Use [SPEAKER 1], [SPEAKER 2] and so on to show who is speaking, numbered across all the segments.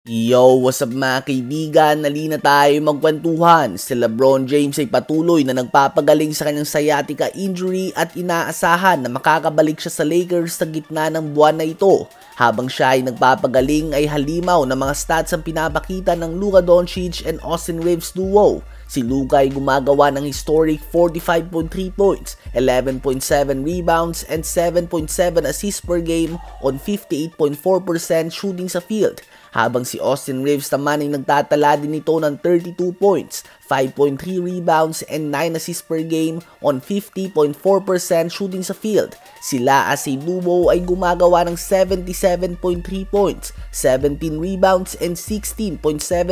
[SPEAKER 1] Yo, what's up mga kaibigan? Nalina tayo magkwentuhan. Si LeBron James ay patuloy na nagpapagaling sa kanyang sciatica injury at inaasahan na makakabalik siya sa Lakers sa gitna ng buwan na ito. Habang siya ay nagpapagaling ay halimaw na mga stats ang pinapakita ng Luka Doncic and Austin Reaves duo. Si Luka ay gumagawa ng historic 45.3 points, 11.7 rebounds, and 7.7 assists per game on 58.4% shooting sa field. Habang si Austin Reaves naman ay nagtatala din ito ng 32 points, 5.3 rebounds, and 9 assists per game on 50.4% shooting sa field. Sila as a duo ay gumagawa ng 77.3 points, 17 rebounds, and 16.7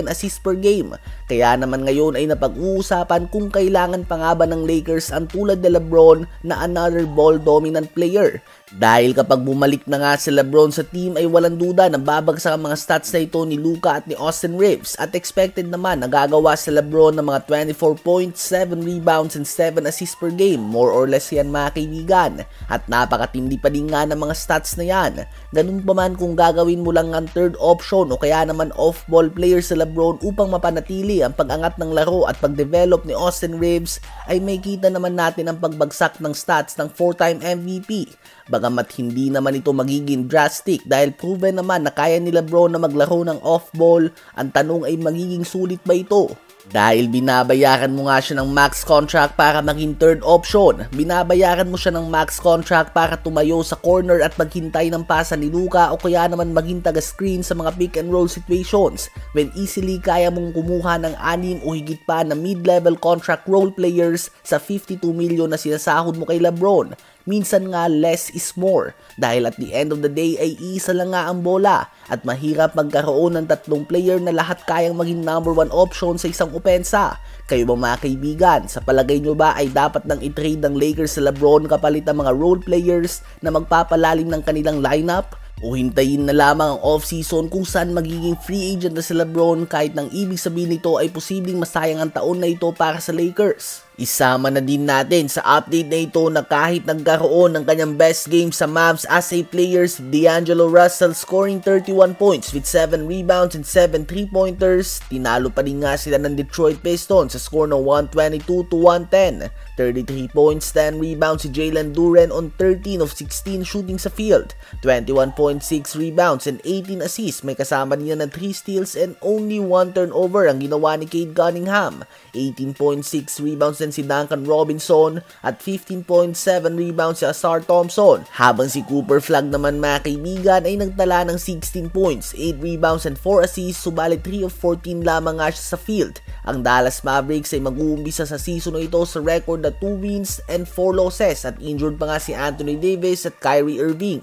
[SPEAKER 1] assists per game. Kaya naman ngayon ay napag-uusapan kung kailangan pa nga ba ng Lakers ang tulad ni LeBron na another ball-dominant player. Dahil kapag bumalik na nga si LeBron sa team ay walang duda na babagsak ang mga stats na ito ni Luka at ni Austin Reaves at expected naman na gagawa si LeBron ng mga 24 points, 7 rebounds, and 7 assists per game. More or less yan mga kaibigan. At napakatindi pa din nga ng mga stats na yan. Ganun pa man kung gagawin mo lang ang third option o kaya naman off-ball player si LeBron upang mapanatili ang pag-angat ng laro at pag-develop ni Austin Reaves ay may kita naman natin ang pagbagsak ng stats ng 4-time MVP. Bagamat hindi naman ito magiging drastic dahil proven naman na kaya ni LeBron na maglaro ng off-ball, ang tanong ay magiging sulit ba ito? Dahil binabayaran mo nga siya ng max contract para maging third option, binabayaran mo siya ng max contract para tumayo sa corner at maghintay ng pasa ni Luka o kaya naman maging taga-screen sa mga pick and roll situations when easily kaya mong kumuha ng 6 o higit pa na mid-level contract role players sa 52 million na sinasahod mo kay LeBron. Minsan nga less is more dahil at the end of the day ay isa lang nga ang bola at mahirap magkaroon ng tatlong player na lahat kayang maging number 1 option sa isang opensa. Kayo ba mga kaibigan, sa palagay nyo ba ay dapat nang i-trade ng Lakers sa LeBron kapalit ang mga role players na magpapalalim ng kanilang lineup? O hintayin na lamang ang off-season kung saan magiging free agent na si LeBron kahit nang ibig sabihin nito ay posibleng masayang ang taon na ito para sa Lakers? Isama na din natin sa update na ito na kahit nagkaroon ng kanyang best game sa Mavs as a player si D'Angelo Russell scoring 31 points with 7 rebounds and 7 3-pointers, tinalo pa din nga sila ng Detroit Pistons sa score ng 122-110. 33 points, 10 rebounds si Jalen Duren on 13 of 16 shooting sa field, 21.6 rebounds and 18 assists, may kasama niya ng 3 steals and only 1 turnover ang ginawa ni Cade Cunningham, 18.6 rebounds si Duncan Robinson at 15.7 rebounds si Ausar Thompson. Habang si Cooper Flag naman mga kaibigan ay nagtala ng 16 points, 8 rebounds and 4 assists, subalit 3 of 14 lamang nga siya sa field. Ang Dallas Mavericks ay mag-uumpisa sa season na ito sa record na 2 wins and 4 losses at injured pa nga si Anthony Davis at Kyrie Irving.